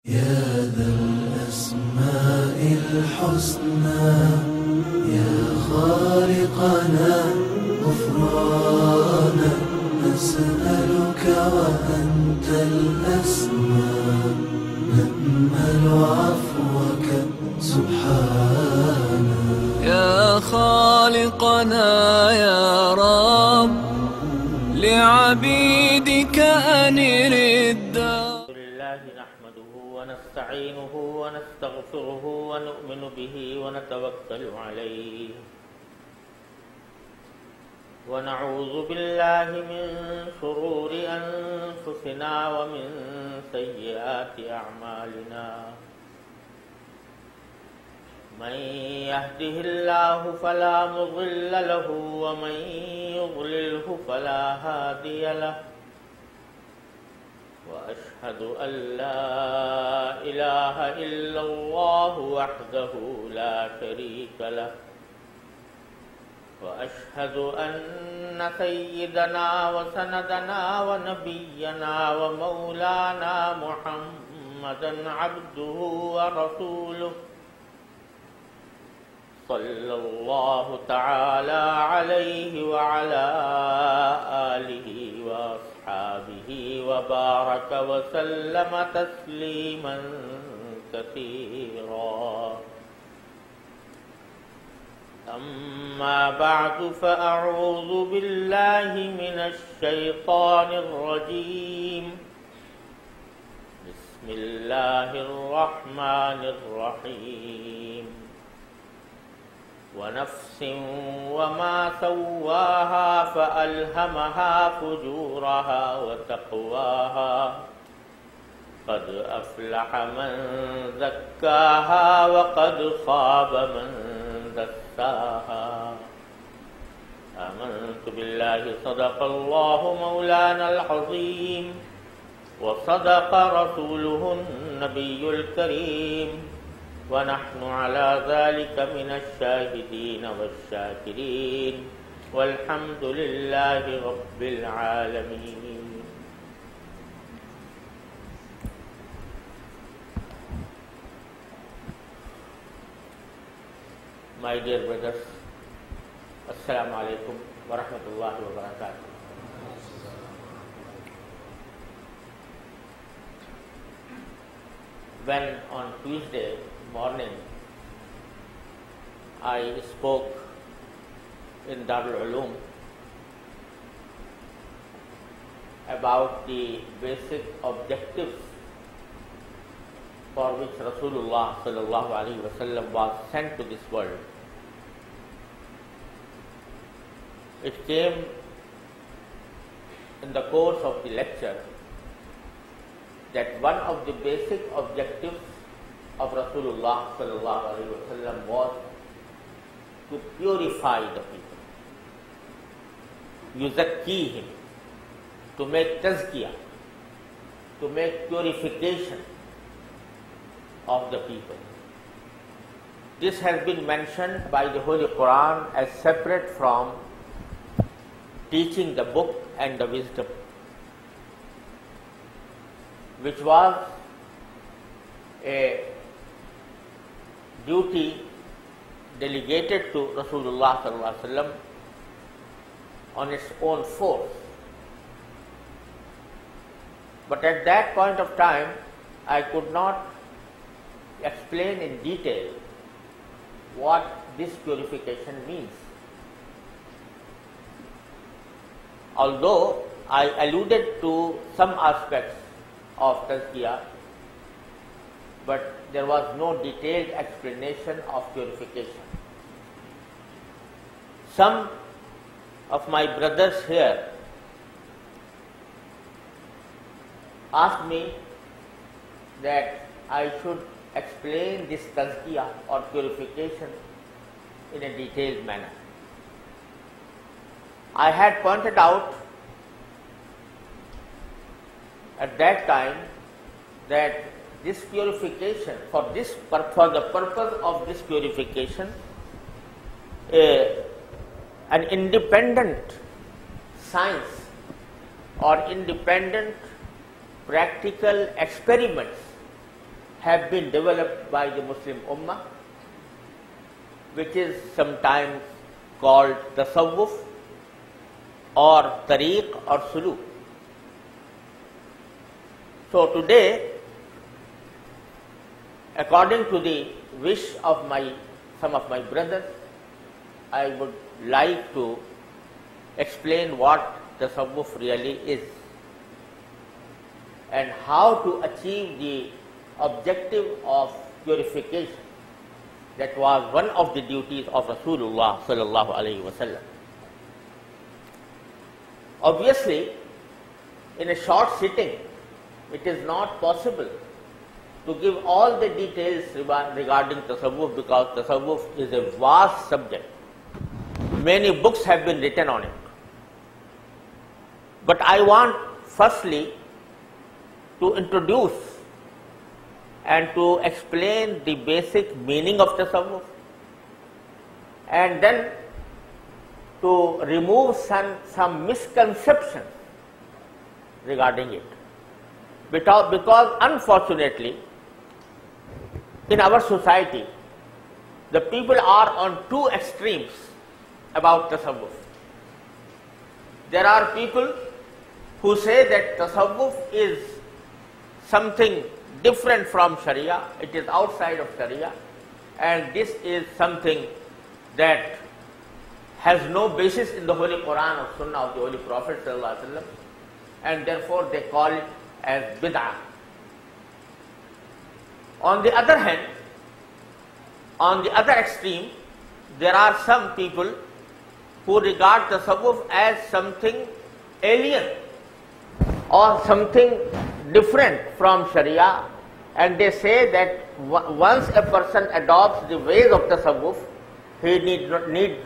يا ذا الأسماء الحسنى يا خالقنا غفرانا نسألك وأنت الأسمى نأمل عفوك سبحانا يا خالقنا يا رب لعبيدك أنر الدار. لله نحمده ونستعينه ونستغفره ونؤمن به ونتوكل عليه ونعوذ بالله من شرور أنفسنا ومن سيئات أعمالنا من يهده الله فلا مضل له ومن يضلله فلا هادي له وأشهد أن لا إله إلا الله وحده لا شريك له وأشهد أن سيدنا وسندنا ونبينا ومولانا محمدا عبده ورسوله صلى الله تعالى عليه وعلى آله وأصحابه وبارك وسلم تسليما كثيرا. أما بعد فأعوذ بالله من الشيطان الرجيم. بسم الله الرحمن الرحيم. ونفس وما سواها فألهمها فجورها وتقواها قد أفلح من زكاها وقد خاب من دساها. آمنت بالله صدق الله مولانا العظيم وصدق رسوله النبي الكريم ونحن على ذلك من الشاهدين والشاكرين والحمد لله رب العالمين. My dear brothers, Assalamu alaikum wa rahmatullahi wa barakatuh. When on Tuesday morning I spoke in Darul Uloom about the basic objectives for which Rasulullah sallallahu alaihi wasallam was sent to this world, it came in the course of the lecture that one of the basic objectives of Rasulullah sallallahu alaihi wasallam was to purify the people, yuzakkihim, to make tazkiyah, to make purification of the people. This has been mentioned by the Holy Quran as separate from teaching the book and the wisdom, which was a duty delegated to Rasulullah sallallahu alaihi wasallam on its own force. But at that point of time, I could not explain in detail what this purification means. Although I alluded to some aspects of tazkiyah, but there was no detailed explanation of purification. Some of my brothers here asked me that I should explain this tazkiyah or purification in a detailed manner. I had pointed out at that time that this purification, for the purpose of this purification, an independent science or independent practical experiments have been developed by the Muslim Ummah, which is sometimes called tasawwuf or tariq or suluk. So today, according to the wish of some of my brothers, I would like to explain what tasawwuf really is and how to achieve the objective of purification. That was one of the duties of Rasulullah sallallahu alaihi wasallam. Obviously, in a short sitting, it is not possible to give all the details regarding tasawwuf, because tasawwuf is a vast subject. Many books have been written on it. But I want firstly to introduce and to explain the basic meaning of tasawwuf, and then to remove some misconceptions regarding it. Because unfortunately, in our society, the people are on two extremes about tasawwuf. There are people who say that tasawwuf is something different from Sharia, it is outside of Sharia, and this is something that has no basis in the Holy Quran or Sunnah of the Holy Prophet ﷺ, and therefore they call it as bid'ah. On the other hand, on the other extreme, there are some people who regard tasawwuf as something alien or something different from Sharia, and they say that once a person adopts the ways of tasawwuf, he need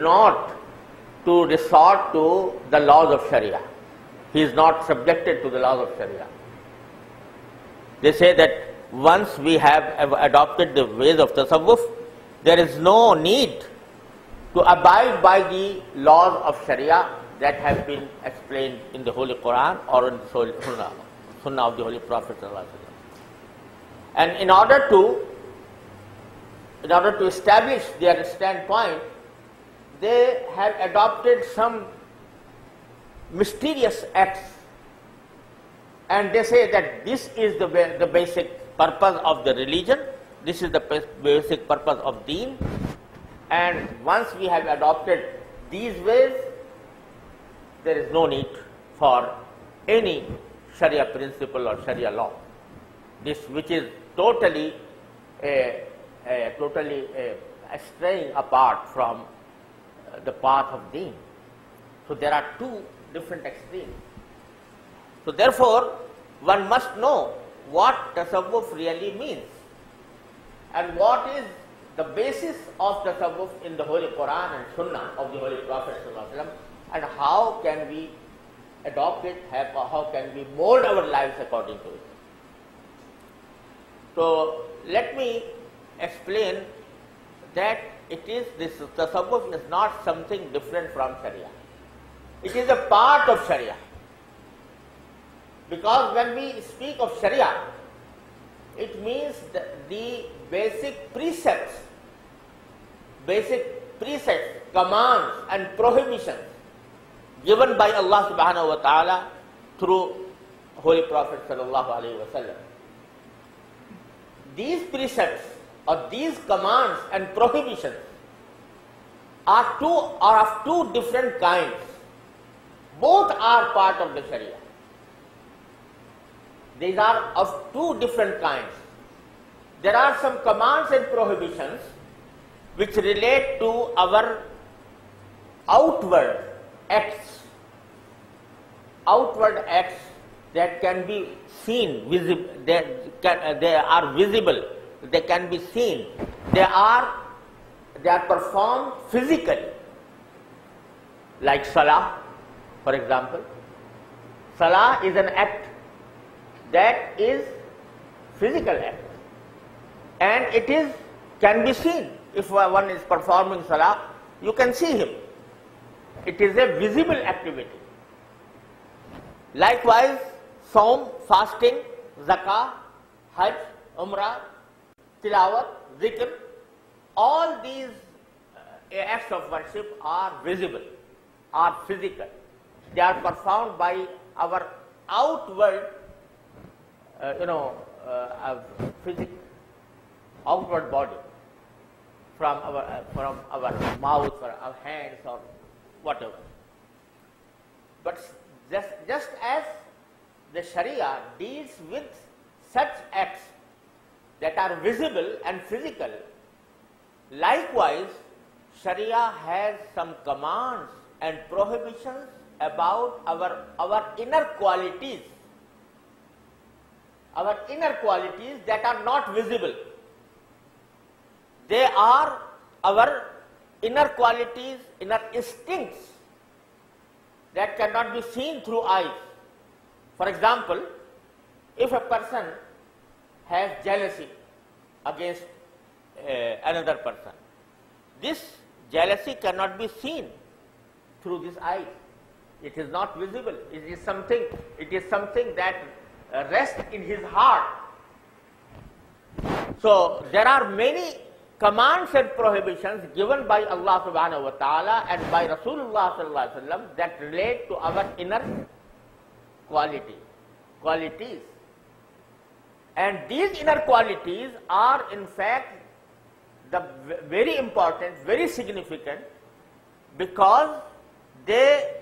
not to resort to the laws of Sharia. He is not subjected to the laws of Sharia. They say that once we have adopted the ways of tasawwuf, there is no need to abide by the laws of Sharia that have been explained in the Holy Quran or in the Sunnah of the Holy Prophet. And in order to establish their standpoint, they have adopted some mysterious acts, and they say that this is the basic purpose of the religion, this is the basic purpose of deen, and once we have adopted these ways, there is no need for any Sharia principle or Sharia law. This, which is totally straying apart from the path of deen. So there are two different extremes. So therefore, one must know what tasawwuf really means and what is the basis of tasawwuf in the Holy Quran and Sunnah of the Holy Prophet ﷺ, and how can we adopt it, how can we mold our lives according to it. So let me explain that this tasawwuf is not something different from Sharia. It is a part of Sharia. Because when we speak of Sharia, it means the basic precepts, commands and prohibitions given by Allah subhanahu wa ta'ala through Holy Prophet sallallahu alaihi wasallam. These precepts or these commands and prohibitions are of two different kinds. Both are part of the Sharia. These are of two different kinds. There are some commands and prohibitions which relate to our outward acts that can be seen, they are visible, they can be seen, they are performed physically, like salah, for example. Salah is an act that is physical act, and it can be seen. If one is performing salah, you can see him. It is a visible activity. Likewise, Saum, fasting, zakah, hajj, umrah, tilawat, zikr, all these acts of worship are visible, are physical. They are performed by our outward, outward body, from our mouth or our hands or whatever. But just as the Sharia deals with such acts that are visible and physical, likewise Sharia has some commands and prohibitions about our inner qualities. Our inner qualities that are not visible. They are our inner qualities, inner instincts that cannot be seen through eyes. For example, if a person has jealousy against another person, this jealousy cannot be seen through this eye. It is not visible. It is something that rests in his heart. So there are many commands and prohibitions given by Allah subhanahu wa ta'ala and by Rasulullah sallallahu alaihi wasallam that relate to our inner qualities. And these inner qualities are in fact very important, very significant, because they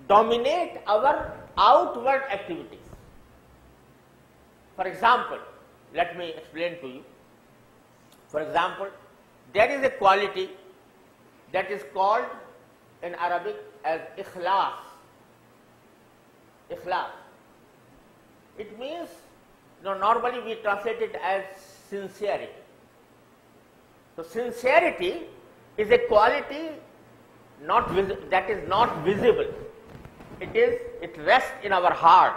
dominate our outward activities. For example, let me explain to you. For example, there is a quality that is called in Arabic as ikhlas. Ikhlas. It means, normally we translate it as sincerity. So sincerity is a quality that is not visible. It rests in our heart.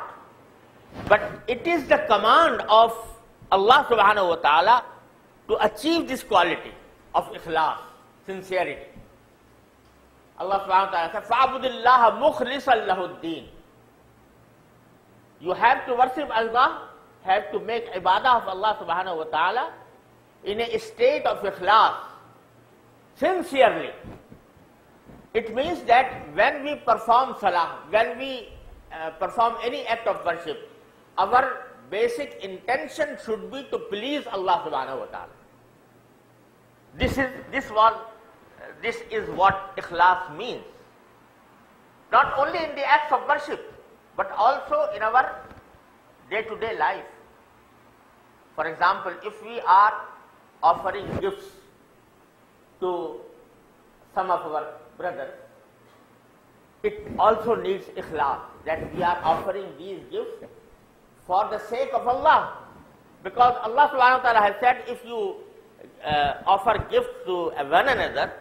But it is the command of Allah subhanahu wa ta'ala to achieve this quality of ikhlas, sincerity. Allah subhanahu wa ta'ala says, فَعْبُدِ اللَّهَ مُخْلِصًا لَهُ الدِّينَ. You have to worship Allah, have to make ibadah of Allah subhanahu wa ta'ala in a state of ikhlas, sincerely. It means that when we perform salah, when we perform any act of worship, our basic intention should be to please Allah subhanahu wa ta'ala. This is what ikhlas means. Not only in the acts of worship, but also in our day-to-day life. For example, if we are offering gifts to some of our brothers, it also needs ikhlas, that we are offering these gifts for the sake of Allah. Because Allah subhanahu wa ta'ala has said, if you offer gifts to one another,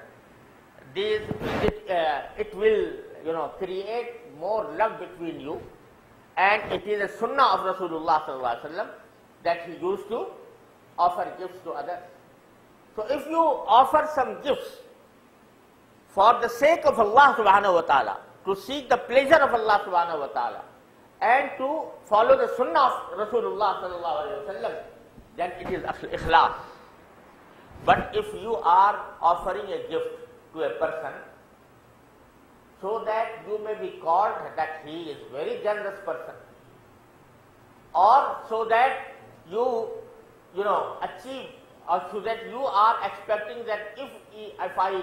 it will create more love between you, and it is a sunnah of Rasulullah sallallahu alaihi wasallam that he used to offer gifts to others. So if you offer some gifts for the sake of Allah subhanahu wa ta'ala, to seek the pleasure of Allah subhanahu wa ta'ala, and to follow the sunnah of Rasulullah sallallahu alaihi wasallam, then it is ikhlas. But if you are offering a gift to a person so that you may be called that he is a very generous person, or so that you achieve, or so that you are expecting that if I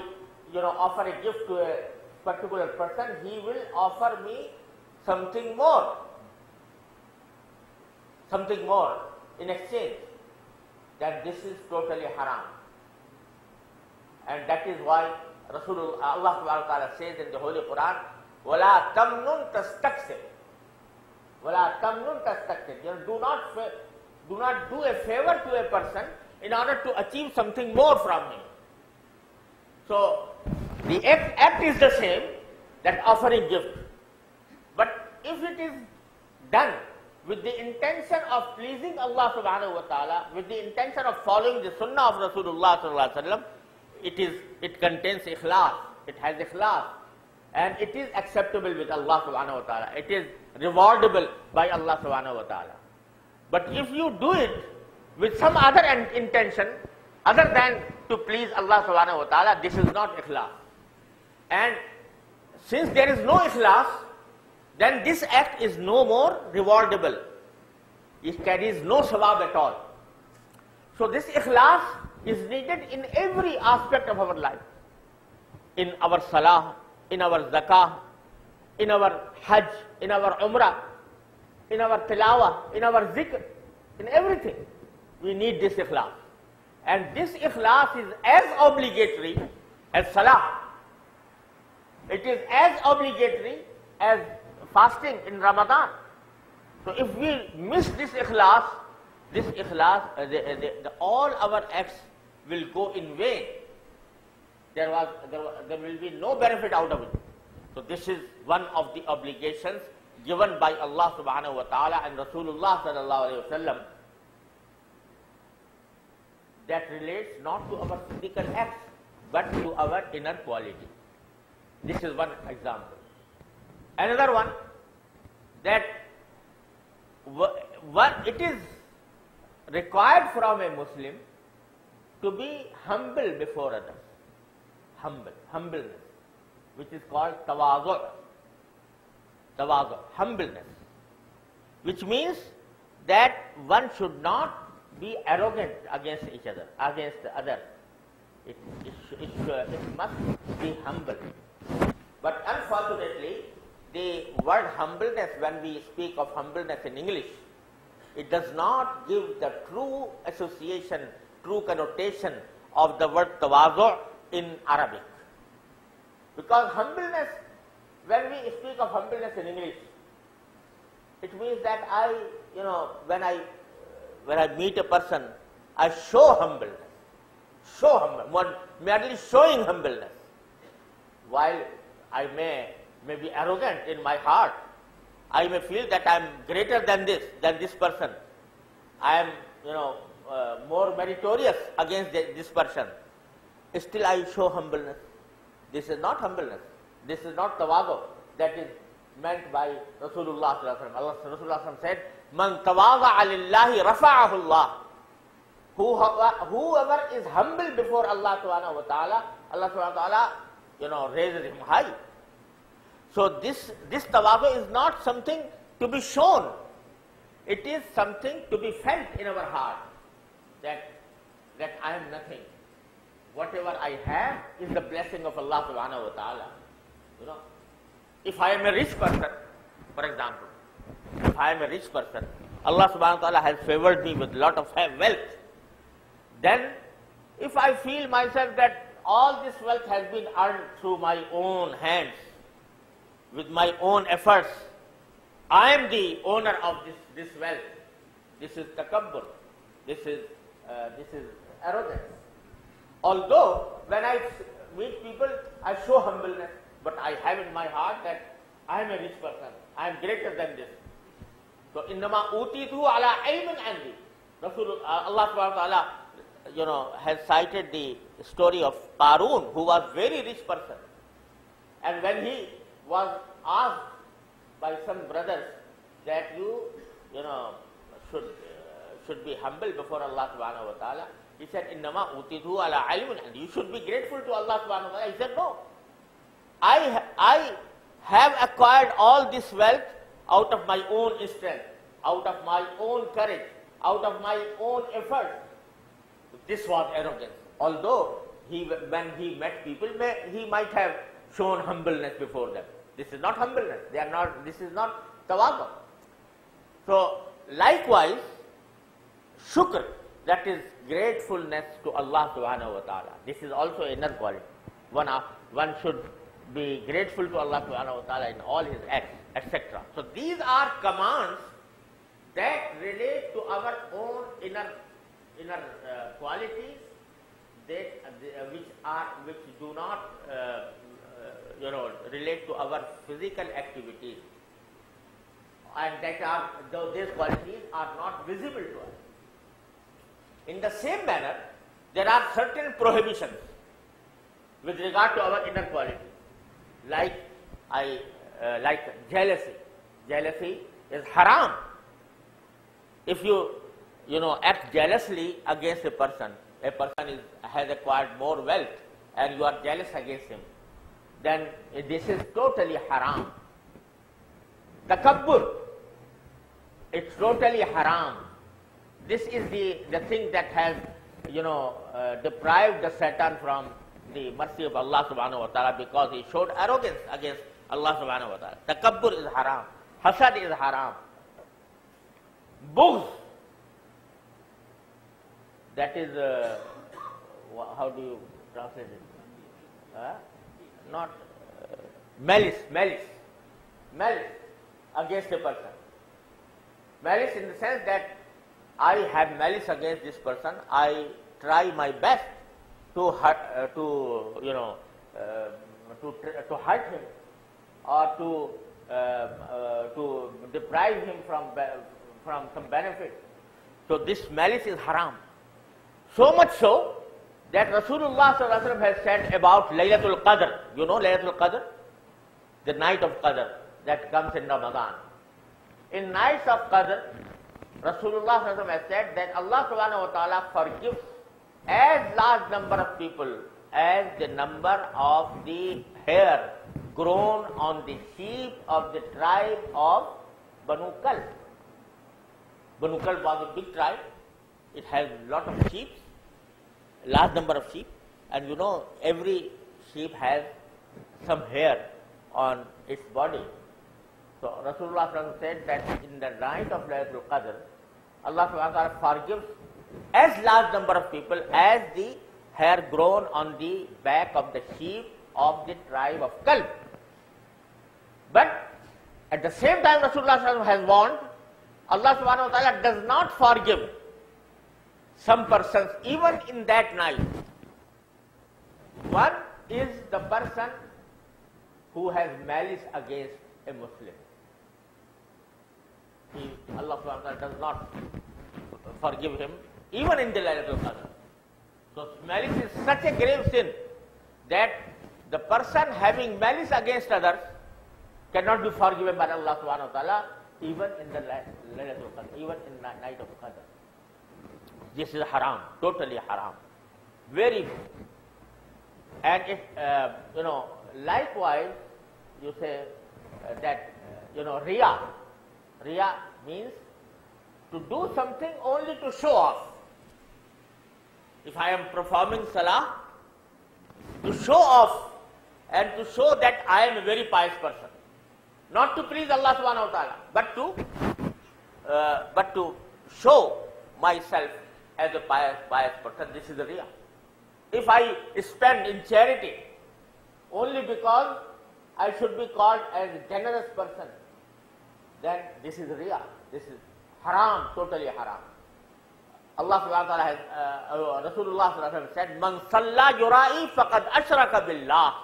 offer a gift to a particular person, he will offer me something more in exchange, then this is totally haram. And that is why Allah subhanahu wa ta'ala says in the Holy Quran, وَلَا تَمْنُنْ تَسْتَكْثِرْ. وَلَا تَمْنُنْ تَسْتَكْثِرْ. Do not do a favor to a person in order to achieve something more from him. So the act is the same, that offering gift. But if it is done with the intention of pleasing Allah subhanahu wa ta'ala, with the intention of following the sunnah of Rasulullah sallallahu alaihi wasallam, it contains ikhlas, it has ikhlas, and it is acceptable with Allah subhanahu wa ta'ala. It is rewardable by Allah subhanahu wa ta'ala. But if you do it with some other intention other than to please Allah subhanahu wa ta'ala, this is not ikhlas. And since there is no ikhlas, then this act is no more rewardable. It carries no sawab at all. So this ikhlas is needed in every aspect of our life. In our salah, in our zakah, in our hajj, in our umrah, in our tilawah, in our zikr, in everything. We need this ikhlas. And this ikhlas is as obligatory as salah. It is as obligatory as fasting in Ramadan. So if we miss this ikhlas, all our acts will go in vain. There will be no benefit out of it. So this is one of the obligations given by Allah subhanahu wa ta'ala and Rasulullah sallallahu alayhi wa sallam, that relates not to our physical acts but to our inner quality. This is one example. Another one, that it is required from a Muslim to be humble before others. Humbleness, which is called tawazu, humbleness, which means that one should not be arrogant against each other, against the other. It must be humble. But unfortunately, the word humbleness, when we speak of humbleness in English, it does not give the true association, true connotation of the word tawazu in Arabic. Because humbleness, when we speak of humbleness in English, it means that when I meet a person, I show humbleness. Merely showing humbleness. While I may be arrogant in my heart, I may feel that I am greater than this person. I am, more meritorious against this person. Still I show humbleness. This is not humbleness. This is not tawazu that is meant by Rasulullah sallallahu alaihi wasallam. Rasulullah said, "Man tawaza'a lillahi rafa'ahu Allah." Whoever is humble before Allah subhanahu wa ta'ala, Allah subhanahu wa ta'ala, raises him high. So this tawazu is not something to be shown. It is something to be felt in our heart, that I am nothing. Whatever I have is the blessing of Allah subhanahu wa ta'ala. If I am a rich person, for example, if I am a rich person, Allah subhanahu wa ta'ala has favored me with a lot of wealth, then if I feel myself that all this wealth has been earned through my own hands, with my own efforts, I am the owner of this wealth. This is takabbur. This is arrogance. Although when I meet people, I show humbleness, but I have in my heart that I am a rich person. I am greater than this. So innama utitu ala ilmin indi. Allah subhanahu wa ta'ala, has cited the story of Qarun, who was very rich person, and when he was asked by some brothers that you should be humble before Allah subhanahu wa ta'ala, he said, "Innama utitu ala ilmin indi." You should be grateful to Allah subhanahu wa ta'ala. He said, "No, I have acquired all this wealth out of my own strength, out of my own courage, out of my own effort." This was arrogance. Although when he met people, he might have shown humbleness before them. This is not humbleness. This is not tawazu. So likewise, shukr, that is gratefulness to Allah subhanahu wa ta'ala. This is also inner quality. One should be grateful to Allah subhanahu wa ta'ala in all his acts, etc. So these are commands that relate to our own inner qualities, which do not relate to our physical activities, and those qualities are not visible to us. In the same manner, there are certain prohibitions with regard to our inner quality, like jealousy. Jealousy is haram. If you act jealously against a person has acquired more wealth and you are jealous against him, then this is totally haram. Takabbur, it's totally haram. This is the thing that has, deprived the Satan from the mercy of Allah subhanahu wa ta'ala, because he showed arrogance against Allah subhanahu wa ta'ala. Takabbur is haram. Hasad is haram. Bughz, that is, how do you translate it? Not malice against a person. Malice in the sense that I have malice against this person. I try my best to hurt, to hurt him, or to deprive him from some benefit. So this malice is haram. So much so that Rasulullah sallallahu alaihi wasallam has said about Laylatul Qadr. You know Laylatul Qadr? The night of Qadr that comes in Ramadan. In nights of Qadr, Rasulullah sallallahu alaihi wasallam has said that Allah subhanahu wa ta'ala forgives as large number of people as the number of the hair grown on the sheep of the tribe of Banu Kalb. Banu Kalb was a big tribe. It has a lot of sheep, large number of sheep, and every sheep has some hair on its body. So Rasulullah sallallahu alaihi wasallam said that in the night of Laylatul Qadr, Allah subhanahu wa ta'ala forgives as large number of people as the hair grown on the back of the sheep of the tribe of Kalb. But at the same time, Rasulullah sallallahu alaihi wasallam has warned, Allah subhanahu wa ta'ala does not forgive some persons even in that night. One is the person who has malice against a Muslim. Allah subhanahu wa ta'ala does not forgive him even in the Laylatul Qadr. So malice is such a grave sin that the person having malice against others cannot be forgiven by Allah subhanahu wa ta'ala even in the Laylatul Qadr, even in the night of Qadr. This is haram, totally haram. Very. And if, likewise, you say that, Riya. Riya means to do something only to show off. If I am performing salah, to show off and to show that I am a very pious person. Not to please Allah subhanahu wa ta'ala, but to show myself as a pious person. This is the Riya. If I spend in charity only because I should be called as a generous person, then this is Riya. This is haram, totally haram. Allah subhanahu wa ta'ala has, Rasulullah sallallahu alaihi wasallam said, Man salla yura'i faqad ashraka billah.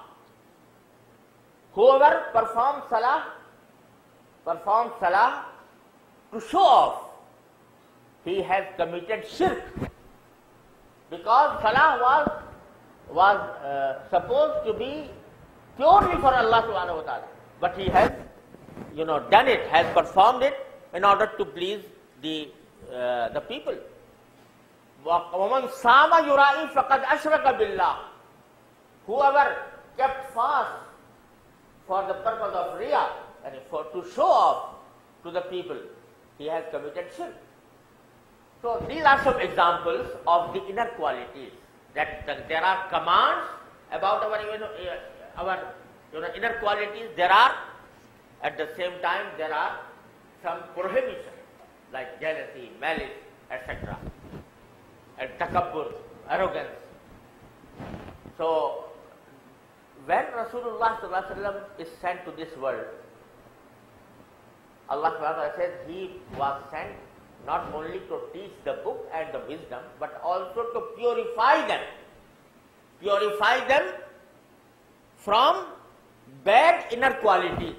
Whoever performs salah to show off, he has committed shirk. Because salah was supposed to be purely for Allah subhanahu wa ta'ala. But he has, done it, has performed it in order to please the people. وَمَنْ صَامَ يُرَائِي فَقَدْ أَشْرَكَ بِاللَّهِ. Whoever kept fast for the purpose of Riya, and to show off to the people, he has committed shirk. So these are some examples of the inner qualities, that there are commands about our inner qualities. There are, at the same time, there are some prohibitions like jealousy, malice, etc. and takabbur, arrogance. So when Rasulullah sallallahu alaihi wasallam is sent to this world, Allah subhanahu wa ta'ala says he was sent not only to teach the book and the wisdom, but also to purify them from bad inner qualities,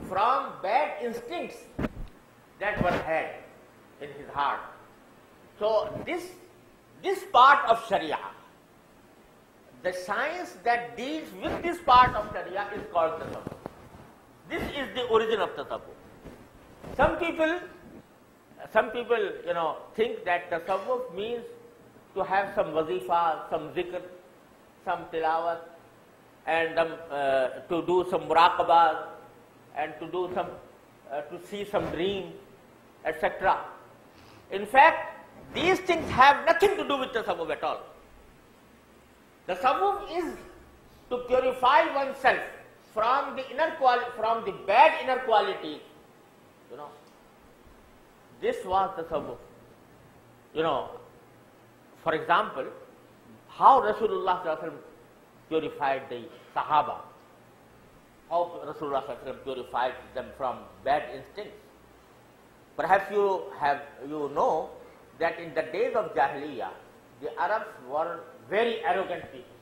from bad instincts that were had in his heart. So this part of Sharia, the science that deals with this part of Sharia is called tasawwuf. This is the origin of tasawwuf. Some people some people, think that tasawwuf means to have some wazifa, some zikr, some tilawat, and to do some muraqabah, and to do some, to see some dreams, etc. In fact, these things have nothing to do with tasawwuf at all. Tasawwuf is to purify oneself from the inner quality, from the bad inner qualities. This was tasawwuf. For example, how Rasulullah sallallahu alaihi wasallam purified the Sahaba, how Rasulullah sallallahu alaihi wasallam purified them from bad instincts. Perhaps you know that in the days of Jahiliyyah, the Arabs were very arrogant people.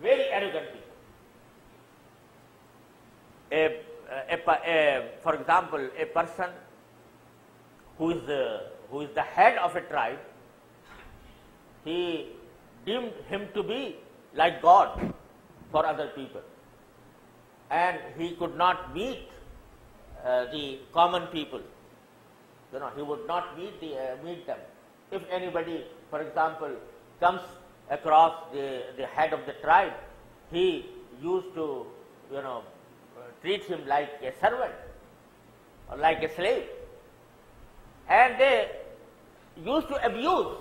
Very arrogant people. For example, a person who is the head of a tribe, he deemed him to be like God for other people, and he could not meet the common people. He would not meet them. If anybody, for example, comes across the head of the tribe, he used to, treat him like a servant or like a slave. And they used to abuse,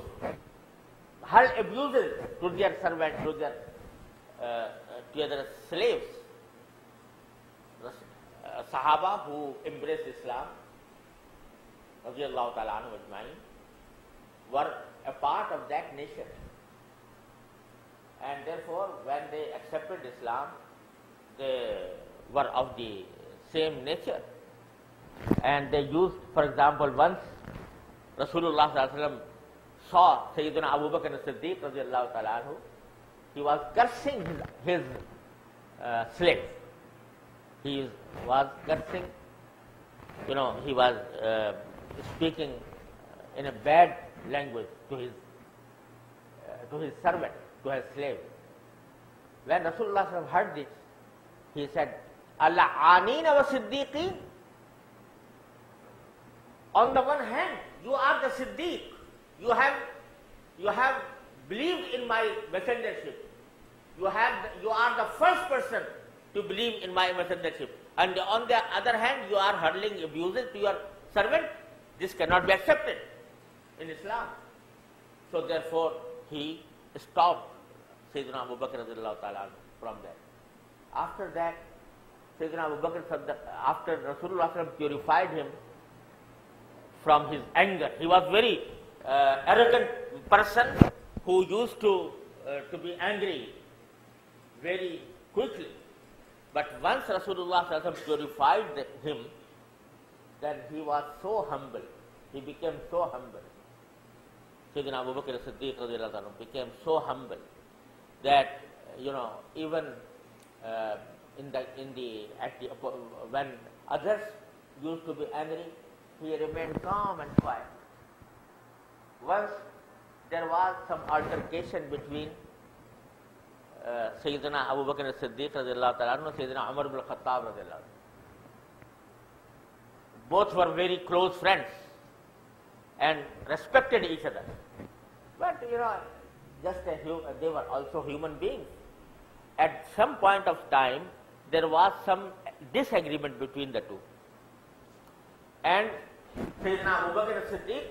hurl abuses to their servants, to their slaves. Sahaba who embraced Islam, radiyallahu ta'ala anhu ajma'in, were a part of that nation. And therefore, when they accepted Islam, they were of the same nature. And they used, for example, once Rasulullah sallallahu alaihi wasallam saw Sayyidina Abu Bakr as-Siddiq radiyallahu ta'ala anhu, he was cursing his slaves. He was cursing, he was speaking in a bad language to his servant, to his slave. When Rasulullah sallallahu alaihi wasallam heard this, he said, "Al-'anina wa siddiqin." On the one hand, you are the Siddiq. You have believed in my messengership. You are the first person to believe in my messengership. And on the other hand, you are hurling abuses to your servant. This cannot be accepted in Islam. So therefore, he stopped Sayyidina Abu Bakr radhiyallahu ta'ala from that. After that, Sayyidina Abu Bakr, after Rasulullah purified him from his anger, he was very arrogant person who used to be angry very quickly. But once Rasulullah purified him, then he was so humble. He became so humble. Sayyidina Abu Bakr as-Siddiq radhiyallahu anhu became so humble that even when others used to be angry, he remained calm and quiet. Once there was some altercation between Sayyidina Abu Bakr as-Siddiq radhiyallahu ta'ala anhu and Sayyidina Umar ibn al-Khattab radhiyallahu anhu. Both were very close friends and respected each other. But they were also human beings. At some point of time, there was some disagreement between the two. And Sayyidina Abu Bakr as-Siddiq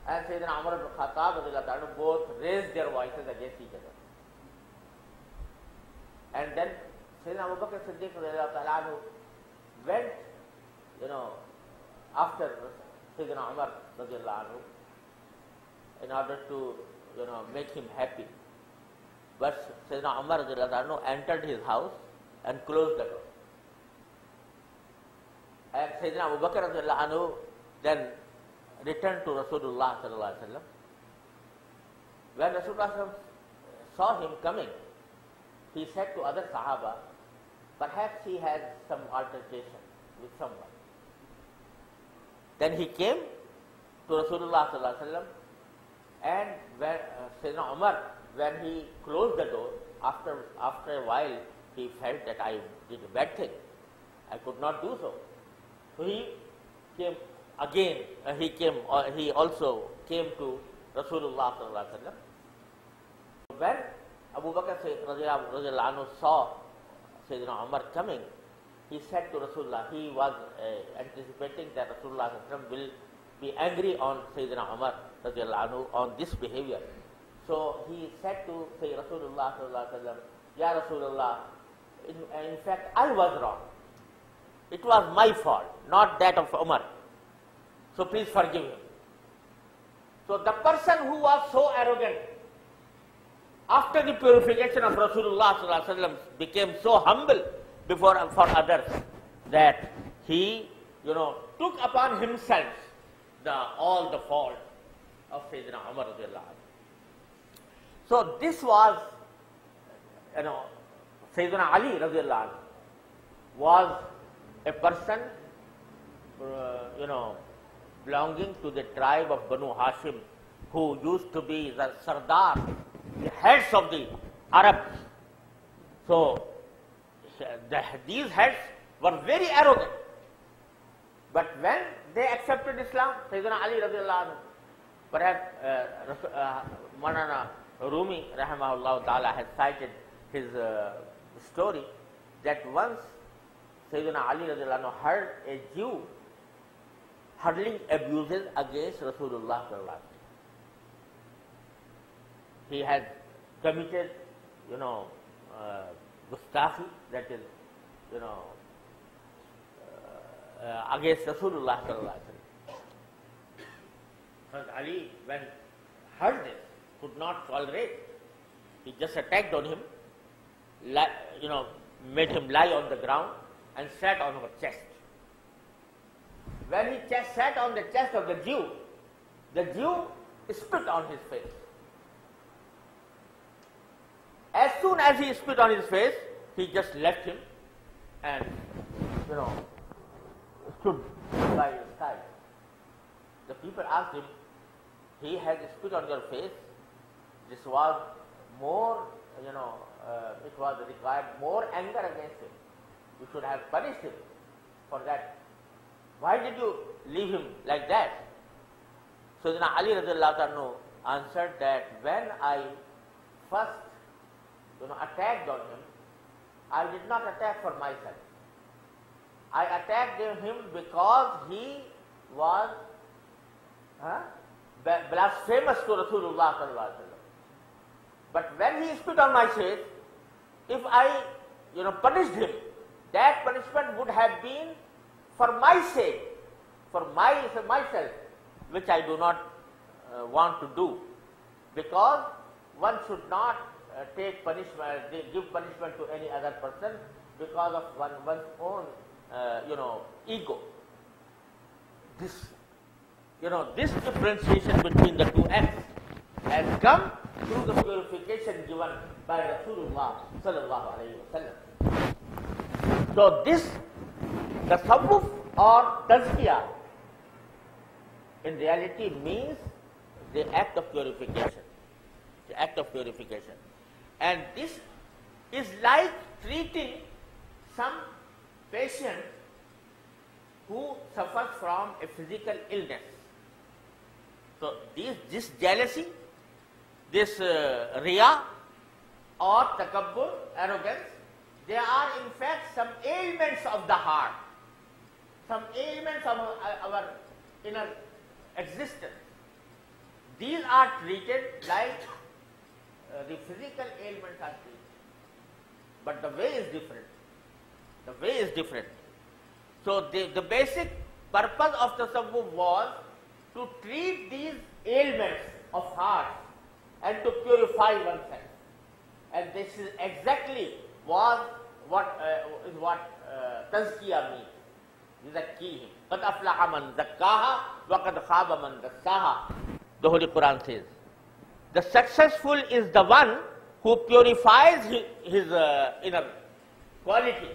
and Sayyidina Umar ibn al-Khattab radhiyallahu ta'ala anhu both raised their voices against each other. And then Sayyidina Abu Bakr as-Siddiq radhiyallahu ta'ala anhu went, after Sayyidina Umar radhiyallahu anhu, in order to, make him happy. But Sayyidina Umar radhiyallahu anhu entered his house and closed the door. And Sayyidina Abu Bakr radhiyallahu anhu then returned to Rasulullah sallallahu alaihi wasallam. When Rasulullah saw him coming, he said to other Sahaba, perhaps he had some altercation with someone. Then he came to Rasulullah sallallahu alaihi wasallam, and when Sayyidina Umar, when he closed the door, after a while he felt that I did a bad thing. I could not do so. So he came again he also came to Rasulullah sallallahu alaihi wasallam. When Abu Bakr radiallahu anhu saw Sayyidina Umar coming, he said to Rasulullah, he was anticipating that Rasulullah sallallahu alaihi wasallam will be angry on Sayyidina Umar radiallahu anhu on this behavior. So he said to Rasulullah sallallahu alaihi wasallam, Ya Rasulullah, in fact I was wrong. It was my fault, not that of Umar. So please forgive him. So the person who was so arrogant, after the purification of Rasulullah sallallahu alaihi wasallam, became so humble for others that he, took upon himself all the fault of Sayyidina Umar radiallahu anhu. So this was, Sayyidina Ali radiallahu anhu was a person, belonging to the tribe of Banu Hashim, who used to be the Sardar, the heads of the Arabs. So these heads were very arrogant. But when they accepted Islam, Sayyidina Ali radiallahu anhu, perhaps Maulana Rumi rahimahullah ta'ala has cited his story that once Sayyidina Ali radiallahu anhu heard a Jew hurling abuses against Rasulullah sallallahu alaihi wasallam. He had committed, gustaki, that is, against Rasulullah sallallahu alaihi wasallam. Ali, when heard this, could not tolerate. He just attacked on him, made him lie on the ground and sat on her chest. When he sat on the chest of the Jew spit on his face. As soon as he spit on his face, he just left him and, stood by his side. The people asked him, he had spit on your face. This was more, it was required more anger against him. You should have punished him for that. Why did you leave him like that? So then Ali radiallahu anhu answered that when I first, attacked on him, I did not attack for myself. I attacked him because he was blasphemous to Rasulullah sallallahu alaihi wasallam. But when he spit on my face, if I, punished him, that punishment would have been for my sake, for myself, which I do not want to do, because one should not take punishment, give punishment to any other person because of one's own, ego. This differentiation between the two acts has come through the purification given by Rasulullah sallallahu alaihi wasallam. So this, tasawwuf or tazkiyah, in reality means the act of purification. The act of purification. And this is like treating some patient who suffers from a physical illness. So this jealousy, this riya or takabbur, arrogance, they are in fact some ailments of the heart, some ailments of our inner existence. These are treated like the physical ailments are treated. But the way is different. The way is different. So the basic purpose of tasawwuf was to treat these ailments of heart and to purify oneself. And this is exactly what tazkiyah means. Yuzakkihim. Qad aflaha man zakkaha wa qad khaba man dassaha. The Holy Quran says. The successful is the one who purifies his inner quality.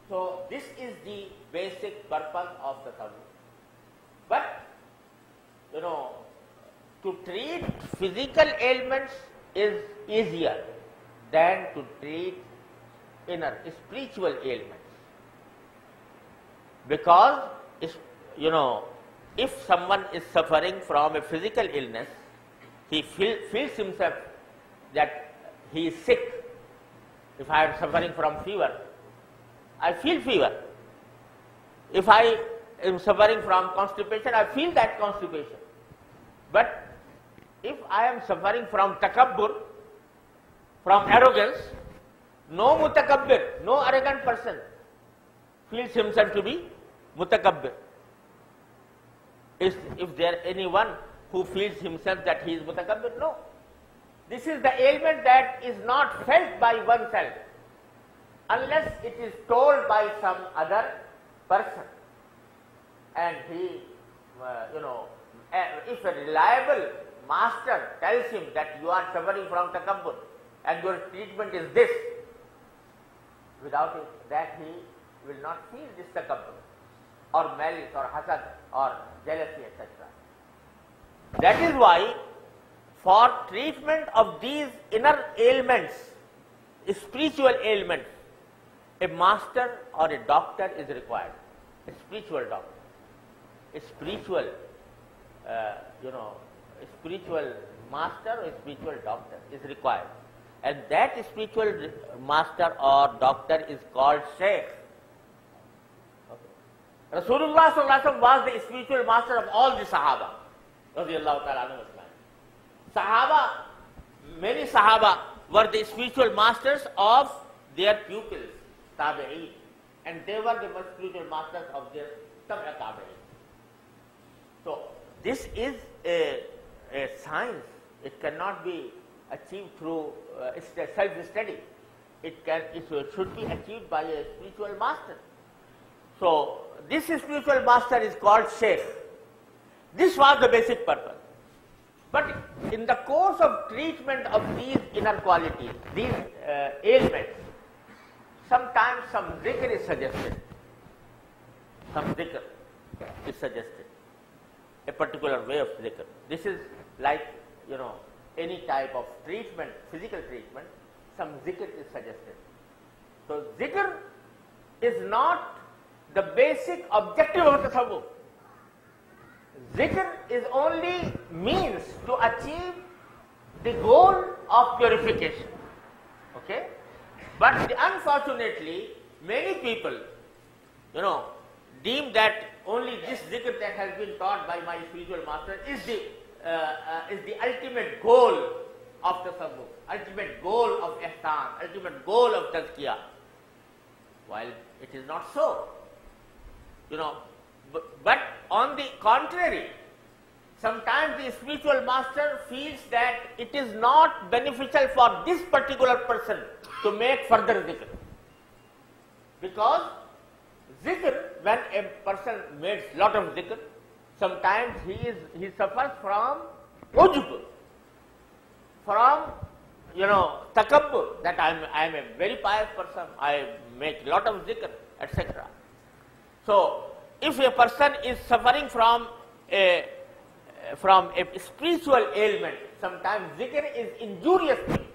So this is the basic purpose of the tasawwuf. But, to treat physical ailments is easier than to treat inner spiritual ailments. Because, if someone is suffering from a physical illness, he feels himself that he is sick. If I am suffering from fever, I feel fever. If I am suffering from constipation, I feel that constipation. But if I am suffering from takabbur, from arrogance, no mutakabbir, no arrogant person feels himself to be mutakabbir. Is there anyone who feels himself that he is mutakabbir? No. This is the ailment that is not felt by oneself unless it is told by some other person. And he, if a reliable master tells him that you are suffering from takabbur and your treatment is this, without it, that he will not feel this takabbur or malice or hasad or jealousy, etc. That is why for treatment of these inner ailments, spiritual ailments, a master or a doctor is required, a spiritual doctor, a spiritual, spiritual master or spiritual doctor is required. And that spiritual master or doctor is called Shaykh. Okay. Rasulullah sallallahu alaihi wasallam was the spiritual master of all the Sahaba. Radiyallahu ta'ala anhu. Sahaba, many Sahaba were the spiritual masters of their pupils, Tabi'een, and they were the spiritual masters of their Tabi'een. So, this is a science. It cannot be achieved through self-study. It should be achieved by a spiritual master. So, this spiritual master is called Shaykh. This was the basic purpose. But in the course of treatment of these inner qualities, these ailments, sometimes some dhikr is suggested. Some dhikr is suggested. A particular way of dhikr. This is like, any type of treatment, physical treatment, some dhikr is suggested. So, dhikr is not the basic objective of the tasawwuf. Zikr is only means to achieve the goal of purification. Okay? But unfortunately, many people, deem that only this zikr that has been taught by my spiritual master is the ultimate goal of tasawwuf, ultimate goal of ihsan, ultimate goal of tazkiyah. While it is not so. But on the contrary, sometimes the spiritual master feels that it is not beneficial for this particular person to make further zikr. Because zikr, when a person makes lot of zikr, sometimes he suffers from ujub, from takabbur, that I am a very pious person, I make lot of zikr, etc. So, if a person is suffering from a spiritual ailment, sometimes zikr is injurious to him,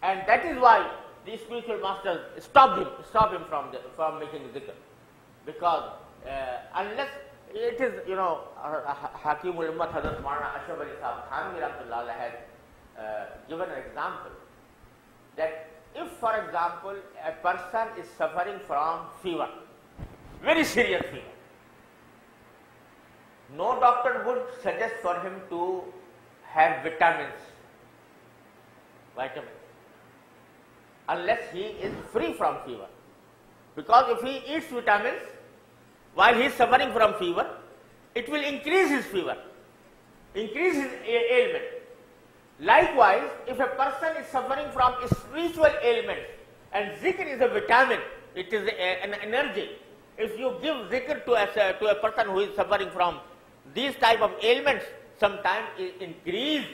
and that is why the spiritual masters stop him from making zikr, because unless it is Hakimul Ummat Hazrat Maulana Ashraf Ali Sahib Thanvi Rahmatullah has given an example that if, for example, a person is suffering from fever, very serious fever, no doctor would suggest for him to have vitamins, unless he is free from fever. Because if he eats vitamins while he is suffering from fever, it will increase his fever, increase his ailment. Likewise, if a person is suffering from spiritual ailments, and zikr is a vitamin, it is an energy. If you give zikr to a person who is suffering from these type of ailments, sometimes it increase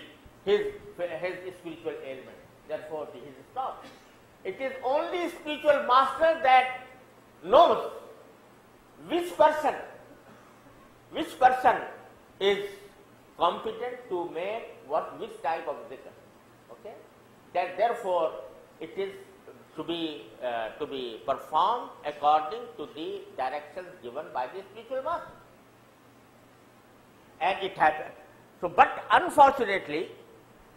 his spiritual ailment. Therefore, he is stopped. It is only spiritual master that knows which person is competent to make which type of zikr. Okay? That therefore, it is to be performed according to the directions given by the spiritual master. And it happened. So, but unfortunately,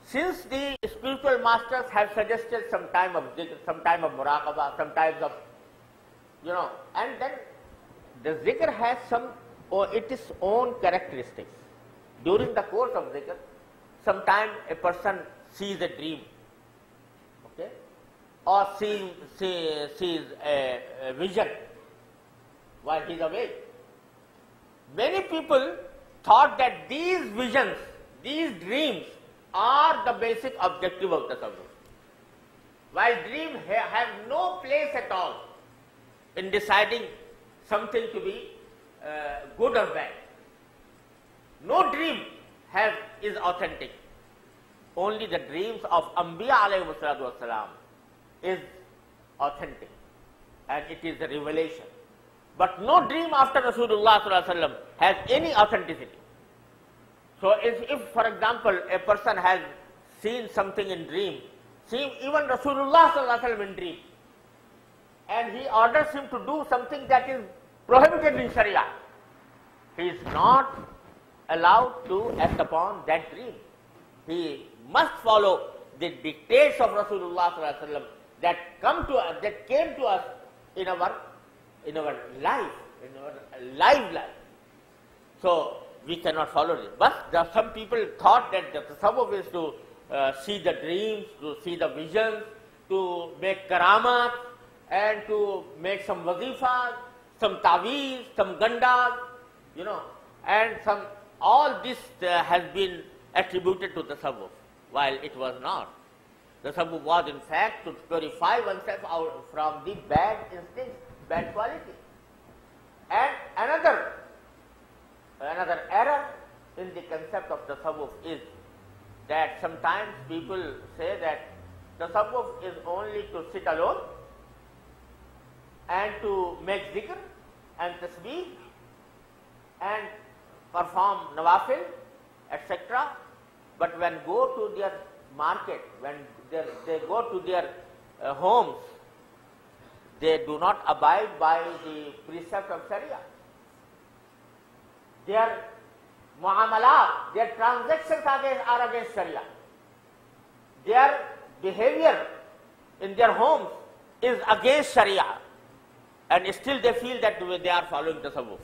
since the spiritual masters have suggested some time of zikr, some time of muraqabah, some times of, and then the zikr has its own characteristics. During the course of zikr, sometimes a person sees a dream, okay, or sees a vision while he is awake. Many people thought that these visions, these dreams are the basic objective of tasawwuf, while dreams have no place at all in deciding something to be good or bad. No dream is authentic. Only the dreams of Anbiya alayhi wassalam is authentic, and it is a revelation. But no dream after Rasulullah sallallahu alaihi wasallam has any authenticity. So if, for example, a person has seen something in dream, seen even Rasulullah sallallahu alaihi wasallam in dream, and he orders him to do something that is prohibited in Sharia, he is not allowed to act upon that dream. He must follow the dictates of Rasulullah sallallahu alaihi wasallam that came to us in our life, in our life. So we cannot follow this. But some people thought that the tasawwuf is to see the dreams, to see the visions, to make karamat, and to make some wazifas, some taweez, some gandas, and all this has been attributed to tasawwuf, while it was not. Tasawwuf was in fact to purify oneself out from the bad instincts, bad quality. And another error in the concept of tasawwuf is that sometimes people say that tasawwuf is only to sit alone and to make zikr and tasbih and perform nawafil, etc. But when go to their market, when they go to their homes, they do not abide by the precept of Sharia. Their muamalat, their transactions are against Sharia. Their behavior in their homes is against Sharia, and still they feel that they are following tasawwuf.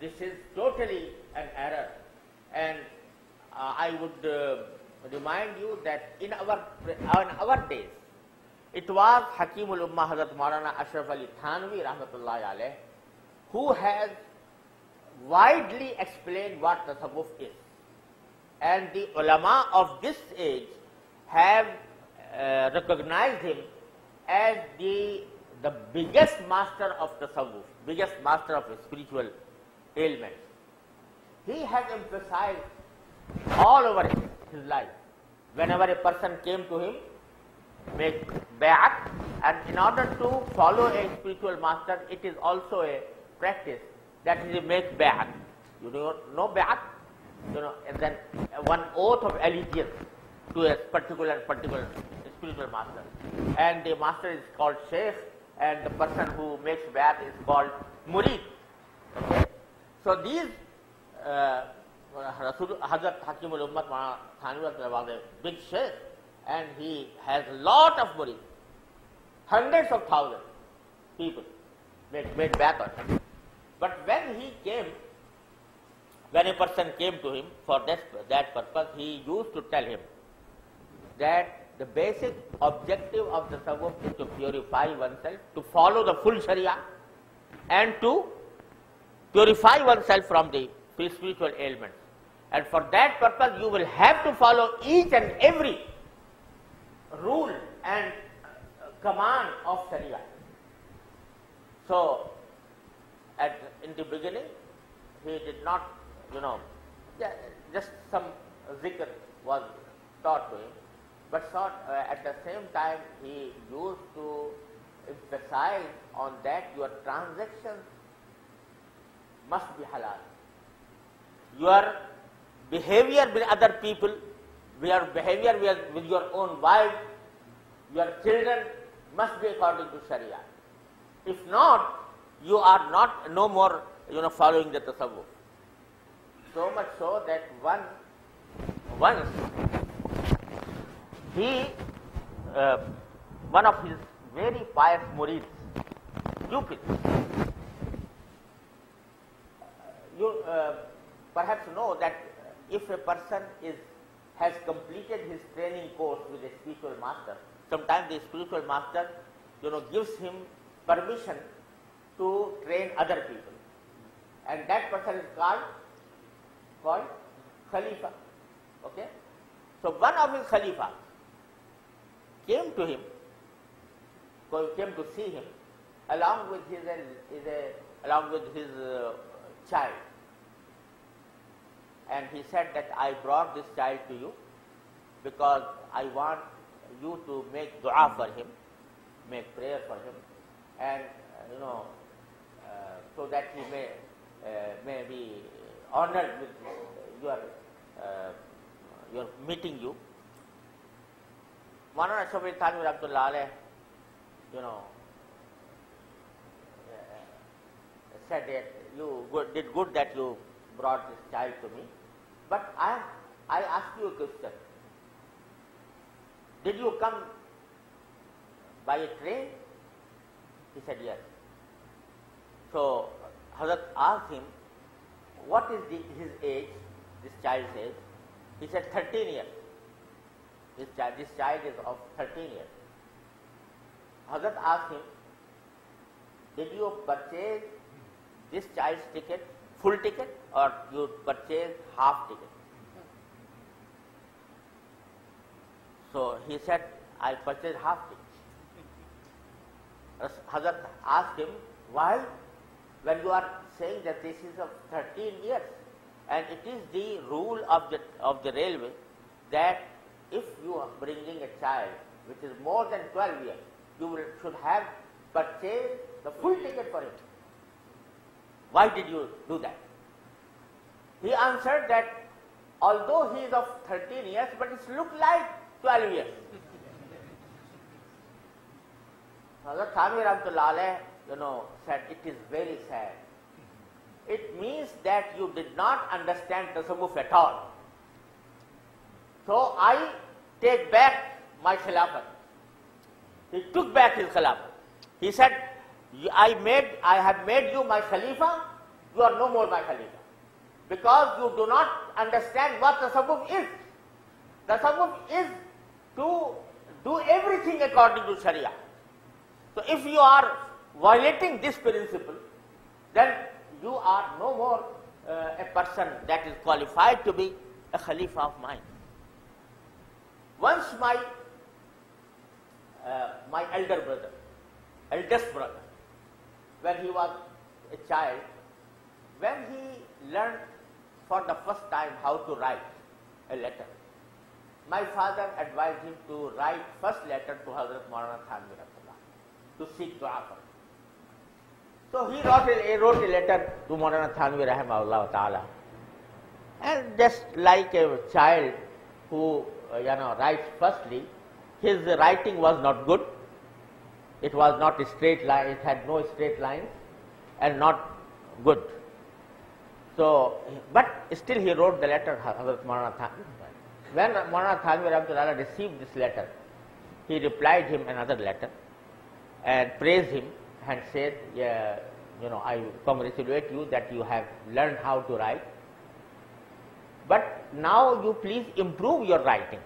This is totally an error, and I would remind you that in our days, it was Hakimul Ummah Hazrat Maulana Ashraf Ali Thanvi rahmatullahi alayh who has widely explained what tasawwuf is, and the ulama of this age have recognized him as the biggest master of tasawwuf, biggest master of spiritual ailments. He has emphasized all over his life, whenever a person came to him, make bay'at, and in order to follow a spiritual master, it is also a practice that he make bay'at. You know bay'at? And then one oath of allegiance to a particular spiritual master. And the master is called Sheikh, and the person who makes bay'at is called Murid. Okay? So these Hazrat Hakimul Ummat Maulana Thanvi was a big sheikh, and he has a lot of murid. Hundreds of thousands people made bay'at on him. But when a person came to him for that purpose, he used to tell him that the basic objective of the tasawwuf is to purify oneself, to follow the full Sharia, and to purify oneself from the spiritual ailments. And for that purpose, you will have to follow each and every rule and command of Sharia. So, in the beginning, he did not, just some zikr was taught to him, but at the same time, he used to emphasize on that your transactions must be halal. Your behavior with other people, your behavior with your own wife, your children must be according to Sharia. If not, you are not no more following the tasawwuf. So much so that once he one of his very pious murids, pupils, you perhaps know that if a person has completed his training course with a spiritual master, sometimes the spiritual master gives him permission to train other people, and that person is called Khalifa. Okay, so one of his Khalifas came to see him along with his child, and he said that I brought this child to you because I want you to make dua for him, make prayer for him, and so that he may be honored with your meeting you. Maulana Ashraf Thanvi Rahmatullah Alayh, said that you did good that you brought this child to me, but I ask you a question. Did you come by a train? He said yes. So Hazrat asked him, what is his age, this child's age? He said 13 years. This child is of 13 years. Hazrat asked him, did you purchase this child's ticket, full ticket, or you purchased half ticket? So he said, I purchased half ticket. Hazrat asked him, why? When you are saying that this is of 13 years, and it is the rule of the railway that if you are bringing a child which is more than 12 years, you should have purchased the full ticket for it. Why did you do that? He answered that although he is of 13 years, but it looks like 12 years. Hazrat Thanvi Rahmatullah Alayh, said it is very sad. It means that you did not understand tasawwuf at all. So I take back my khilafat. He took back his khilafat. He said, I have made you my khalifa, you are no more my khalifa. Because you do not understand what tasawwuf is. Tasawwuf is to do everything according to Sharia. So if you are violating this principle, then you are no more a person that is qualified to be a khalifa of mine. Once my eldest brother, when he was a child, when he learned for the first time how to write a letter, my father advised him to write first letter to Hazrat Maulana Thanvi Rahmatullah to seek dua for him. So he wrote a letter to Maulana Thanvi Rahimahullah Ta'ala, and just like a child who writes firstly, his writing was not good. It was not a straight line, it had no straight lines and not good. So, but still he wrote the letter, Hazrat Maulana Thanvi. When Maulana Thanvi Rahmatullah received this letter, he replied him another letter and praised him and said, I congratulate you that you have learned how to write, but now you please improve your writing.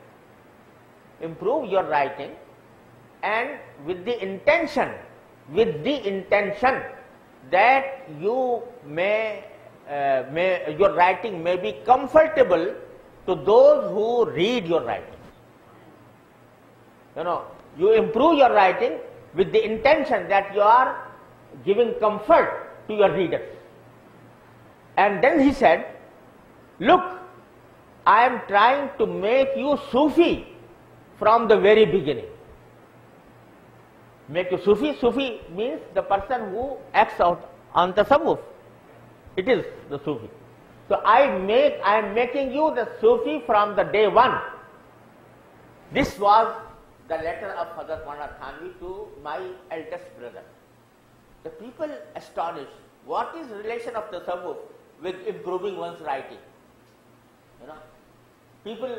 Improve your writing, and with the intention that you your writing may be comfortable to those who read your writing. You improve your writing with the intention that you are giving comfort to your readers. And then he said, look, I am trying to make you Sufi from the very beginning. Make you Sufi. Sufi means the person who acts out on tasawwuf. It is the Sufi. So I am making you the Sufi from the day one. This was the letter of Hazrat Maulana Thanvi to my eldest brother. The people astonished. What is relation of tasawwuf with improving one's writing? You know, people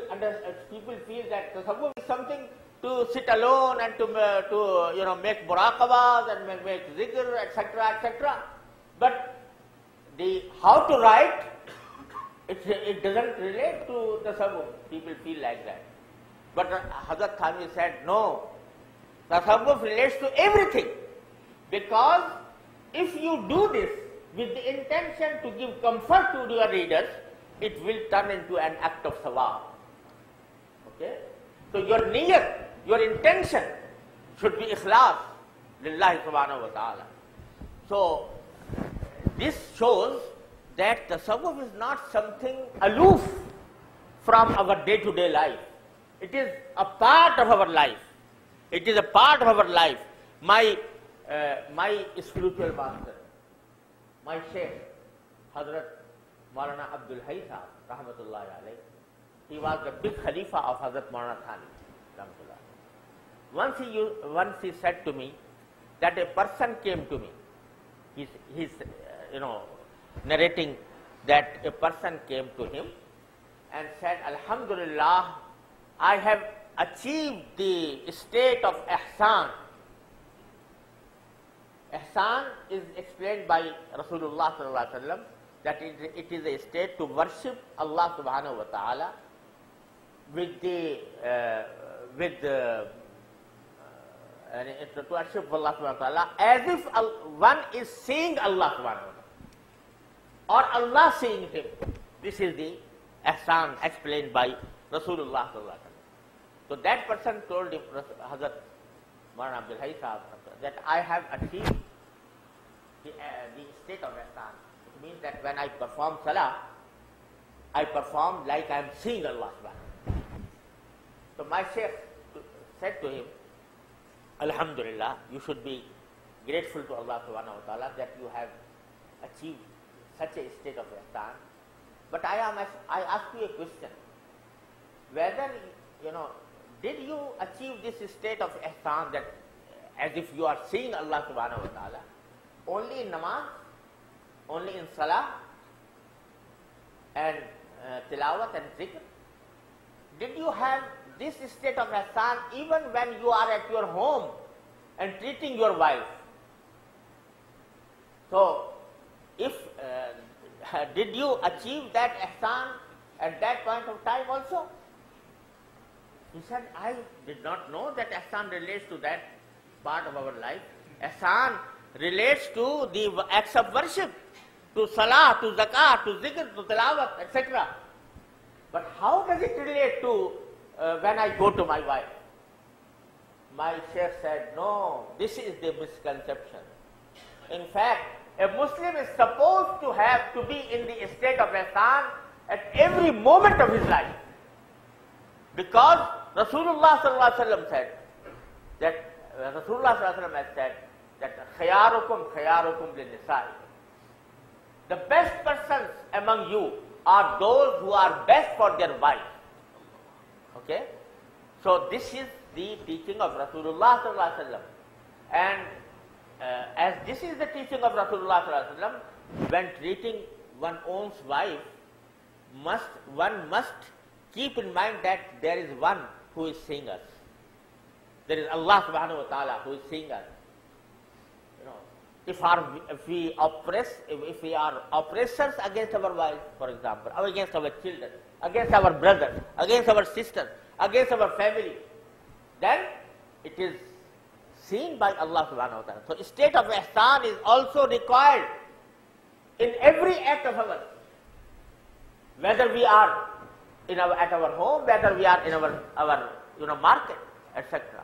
feel that tasawwuf is something to sit alone and to make muraqabahs and make zikr, etc., etc. But how to write, it doesn't relate to tasawwuf. People feel like that. But Hazrat Thanvi said, no, tasawwuf relates to everything. Because if you do this with the intention to give comfort to your readers, it will turn into an act of sawab. Okay? So your niyat, your intention should be ikhlas lillahi subhanahu wa ta'ala. So this shows that tasawwuf is not something aloof from our day-to-day life. It is a part of our life. It is a part of our life. My spiritual master, my Shaykh, Hazrat Maulana Abdul Hayy Sahab, rahmatullahi alayhi, he was the big Khalifa of Hazrat Maulana Thani, rahmatullahi. Once he said to me that a person came to me. He's narrating that a person came to him and said, Alhamdulillah, I have achieved the state of ihsan. Ihsan is explained by Rasulullah sallallahu alaihi wasallam that it is a state to worship Allah subhanahu wa ta'ala to worship Allah subhanahu wa ta'ala as if one is seeing Allah subhanahu wa ta'ala or Allah seeing him. This is the ihsan explained by Rasulullah sallallahu alaihi wasallam. So that person told him, Hazrat Maulana Abdul Hayy Sahab, that I have achieved the state of ihsan. It means that when I perform salah, I perform like I am seeing Allah subhanahu wa ta'ala. So my Shaykh said to him, Alhamdulillah, you should be grateful to Allah subhanahu wa ta'ala that you have achieved such a state of ihsan. But I ask you a question. Whether, did you achieve this state of ihsan that as if you are seeing Allah subhanahu wa ta'ala only in namaz, only in salah and tilawat and zikr? Did you have this state of ihsan even when you are at your home and treating your wife? So, did you achieve that ihsan at that point of time also? He said, I did not know that ihsan relates to that part of our life. Ihsan relates to the acts of worship, to salah, to zakah, to zikr, to tilawat, etc. But how does it relate to when I go to my wife? My Shaykh said, no, this is the misconception. In fact, a Muslim is supposed to be in the state of ihsan at every moment of his life. Because Rasulullah sallallahu alaihi wasallam said that khayarukum lin-nisa'i. The best persons among you are those who are best for their wife. Okay? So this is the teaching of Rasulullah sallallahu alaihi wasallam. And as this is the teaching of Rasulullah sallallahu alaihi wasallam, when treating one's own wife, one must keep in mind that there is one who is seeing us. There is Allah subhanahu wa ta'ala who is seeing us. If we are oppressors against our wives, for example, or against our children, against our brothers, against our sisters, against our family, then it is seen by Allah subhanahu wa ta'ala. So state of ihsan is also required in every act of ours. Whether we are at our home, whether we are in our market, etc.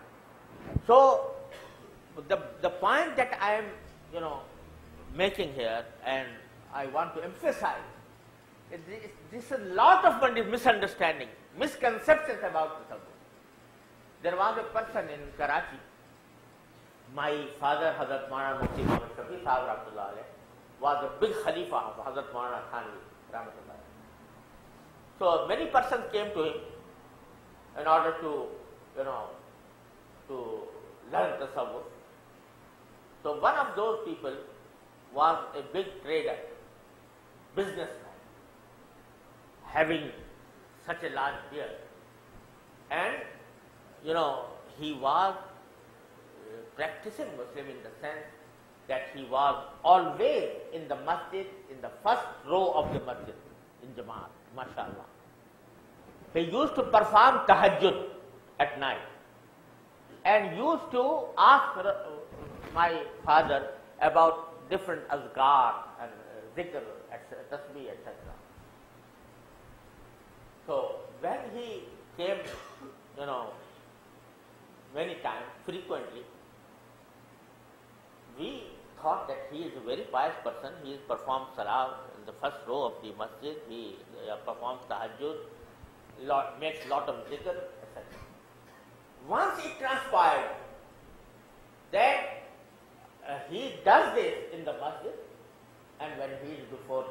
So the point that I am making here, and I want to emphasize, this is a lot of misunderstanding, misconceptions about the subject. There was a person in Karachi. My father, Hazrat Maulana Mufti Muhammad Shafi Sahab Rahmatullah Alayh, was a big Khalifa of Hazrat Maulana Thanvi Rahmatullah. So many persons came to him in order to, to learn tasawwuf. So one of those people was a big trader, businessman, having such a large beard. And, he was practicing Muslim in the sense that he was always in the masjid, in the first row of the masjid, in Jamaat, mashallah. He used to perform tahajjud at night and used to ask my father about different azkar and zikr, tasbih, etc. So when he came, many times, frequently, we thought that he is a very pious person. He has performed salah in the first row of the masjid. He performs tahajjud, makes lot of zikr, etc. Once it transpired that he does this in the masjid, and when he is before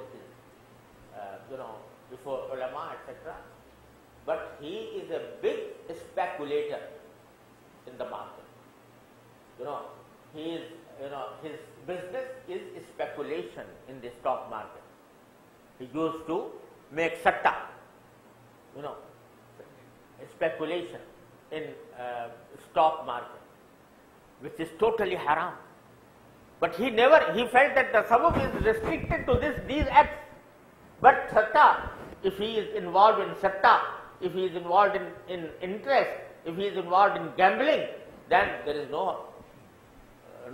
before ulama, etc. But he is a big speculator in the market. He is, his business is speculation in the stock market. He used to make satta, speculation in stock market, which is totally haram. But he felt that the tasawwuf is restricted to these acts. But satta, if he is involved in satta, if he is involved in interest, if he is involved in gambling, then there is no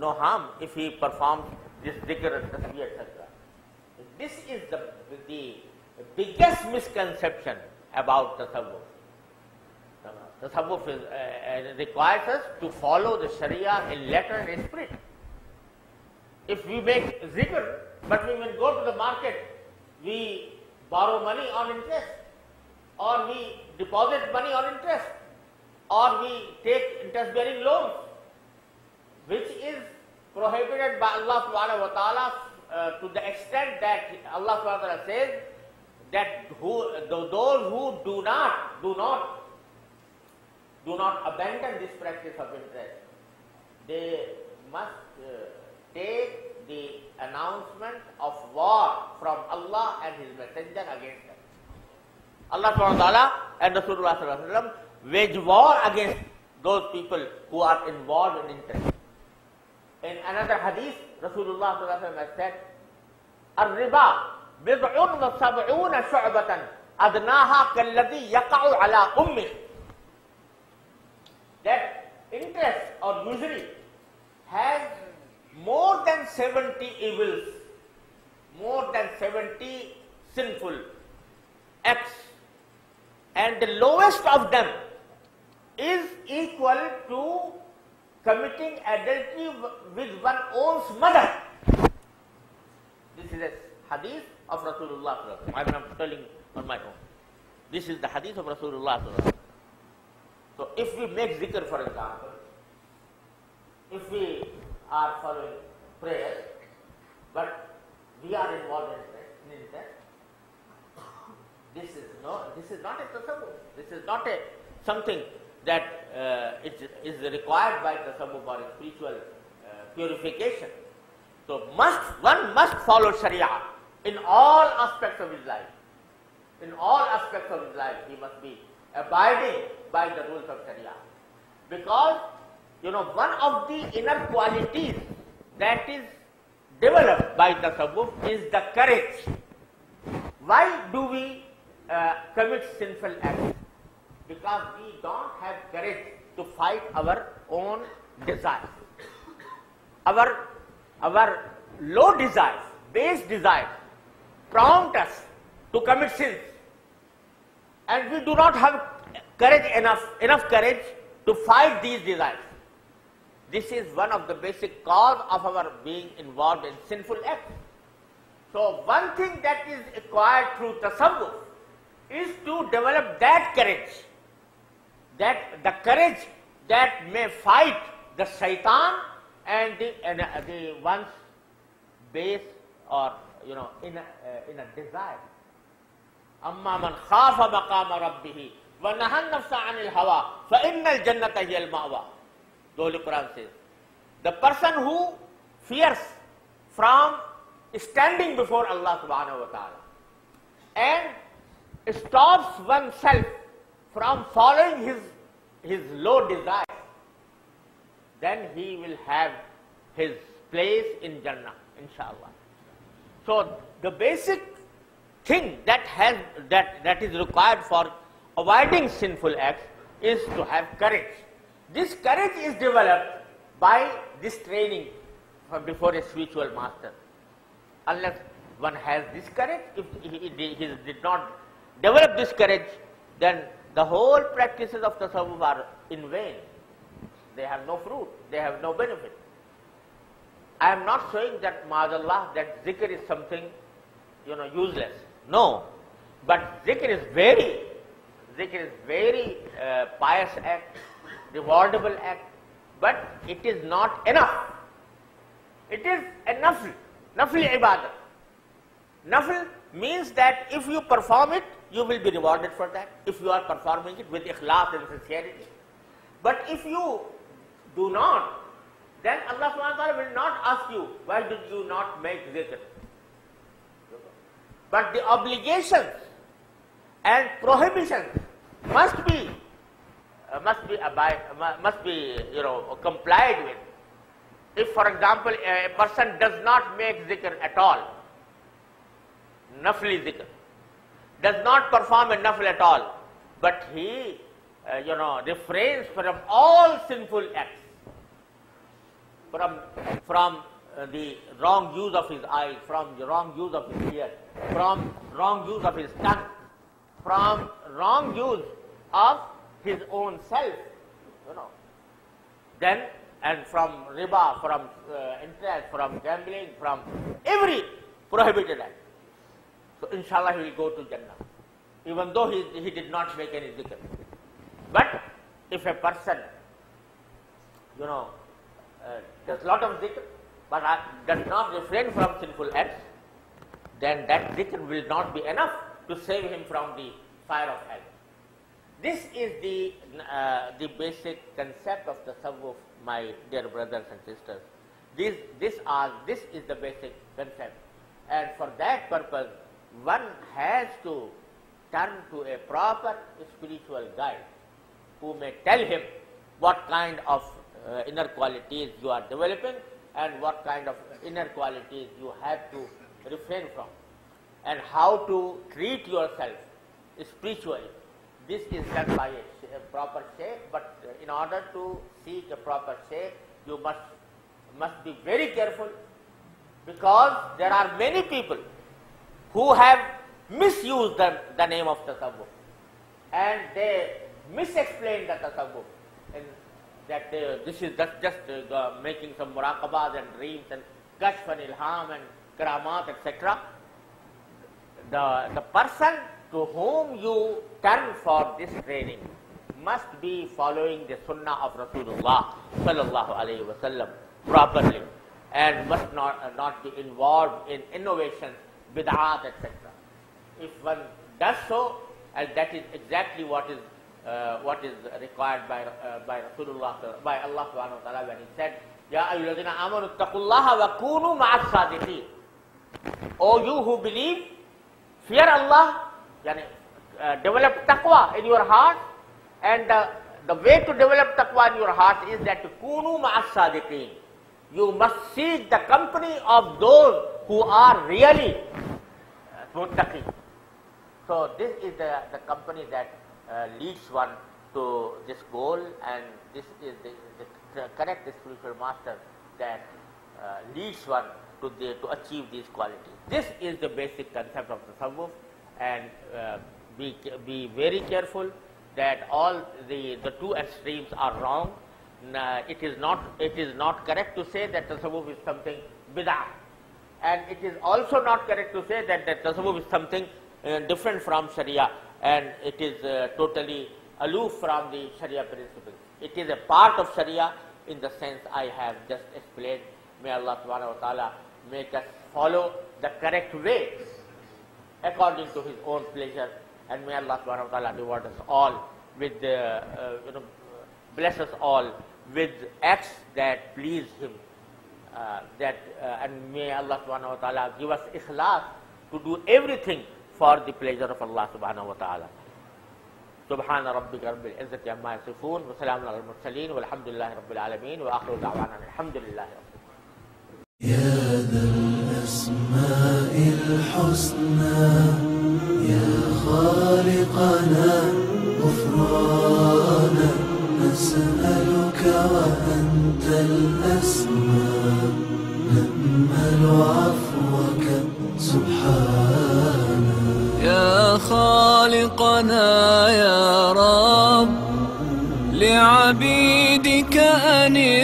harm if he performs this zikr and tasbih, etc. This is the biggest misconception about tasawwuf. Tasawwuf requires us to follow the Sharia in letter and spirit. If we make zikr, but we will go to the market, we borrow money on interest, or we deposit money on interest, or we take interest-bearing loans, which is prohibited by Allah subhanahu wa ta'ala to the extent that Allah subhanahu wa ta'ala says that those who do not abandon this practice of interest, they must take the announcement of war from Allah and His Messenger against them. Allah subhanahu wa ta'ala and Rasulullah sallallahu alaihi wasallam wage war against those people who are involved in interest. In another hadith, Rasulullah sallallahu alaihi wasallam has said, "Ar-riba bid'un wa sab'una shu'batan adnaha kalladhi yaqa'u ala ummi." That interest or usury has more than 70 evils, more than 70 sinful acts, and the lowest of them is equal to committing adultery with one's own mother. This is a hadith of Rasulullah. I am not telling on my own. This is the hadith of Rasulullah. So if we make zikr, for example, if we are following prayer, but we are involved in interest, this is not a tasawwuf. This is not something that is required by tasawwuf or spiritual purification. So one must follow Sharia in all aspects of his life. In all aspects of his life, he must be abiding by the rules of Sharia. Because, one of the inner qualities that is developed by tasawwuf is the courage. Why do we commit sinful acts? Because we don't have courage to fight our own desires. Our low desires, base desires, prompt us to commit sins. And we do not have courage enough courage to fight these desires. This is one of the basic cause of our being involved in sinful acts. So one thing that is acquired through tasawwuf is to develop that courage, the courage that may fight the shaitan and the one's base or in a desire. Amma man khafa maqama rabbih wa nahan nafsa 'anil hawa fa innal jannata hiyal ma'wa. The Holy Quran says, the person who fears from standing before Allah subhanahu wa ta'ala and stops oneself from following his low desires, then he will have his place in Jannah, inshallah. So the basic thing that is required for avoiding sinful acts is to have courage. This courage is developed by this training before a spiritual master. Unless one has this courage, if he did not develop this courage, then the whole practices of tasawwuf are in vain. They have no fruit, they have no benefit. I am not saying that, ma'azallah, that zikr is something, useless. No. But zikr is very pious act, rewardable act, but it is not enough. It is a nafl ibadah. Nafl means that if you perform it, you will be rewarded for that, if you are performing it with ikhlas and sincerity. But if you do not, then Allah subhanahu wa ta'ala will not ask you, why did you not make zikr? But the obligations and prohibitions must be complied with. If, for example, a person does not make zikr at all, nafli zikr, does not perform a nafl at all, but he, refrains from all sinful acts, from the wrong use of his eyes, from the wrong use of his ears, from wrong use of his tongue, from wrong use of his own self, then, and from riba, from interest, from gambling, from every prohibited act. So inshallah he will go to Jannah, even though he did not make any zikr. But if a person, does lot of zikr, but does not refrain from sinful acts, then that zikr will not be enough to save him from the fire of hell. This is the basic concept of tasawwuf, my dear brothers and sisters. This is the basic concept, and for that purpose, one has to turn to a proper spiritual guide who may tell him what kind of inner qualities you are developing and what kind of inner qualities you have to refrain from, and how to treat yourself spiritually. This is done by a proper shaykh, but in order to seek a proper shaykh, you must be very careful, because there are many people who have misused the name of tasawwuf, and they misexplain the tasawwuf, and that this is just making some muraqabahs and dreams and kashf and ilham and karamat, etc. The person to whom you turn for this training must be following the sunnah of Rasulullah sallallahu alaihi wasallam properly, and must not be involved in innovations, bid'at, etc. If one does so, and that is exactly what is required by Rasulullah, by Allah subhanahu wa ta'ala, when he said, Ya ayyuhalladhina amanu ittaqullaha wa kunu ma'as sadiqin. O you who believe, fear Allah, develop taqwa in your heart, and the way to develop taqwa in your heart is that kunu ma'as sadiqin. You must seek the company of those who are really muttaqi. So this is the company that leads one to this goal, and this is the correct spiritual master that leads one to achieve these qualities. This is the basic concept of tasawwuf, and be very careful that all the two extremes are wrong. It is not correct to say that tasawwuf is something bid'ah, and it is also not correct to say that tasawwuf is something different from Sharia, and it is totally aloof from the Sharia principles. It is a part of Sharia in the sense I have just explained. May Allah subhanahu wa ta'ala make us follow the correct way according to His own pleasure, and may Allah subhanahu wa ta'ala reward us all with bless us all with acts that please Him. And may Allah subhanahu wa ta'ala give us ikhlas to do everything for the pleasure of Allah subhanahu wa ta'ala. Subhana rabbika rabbil izzati amma yasifun wa salamun ala al-mursaleen walhamdulillahi rabbil alamin wa akhiru da'wana alhamdulillahi rabbil alamin. Ya dhal asma'il husna ya khaliqana ghufrana nas'aluka wa anta al-asma' na'malu 'afwaka subhana. يا خالقنا يا رب لعبيدك أنر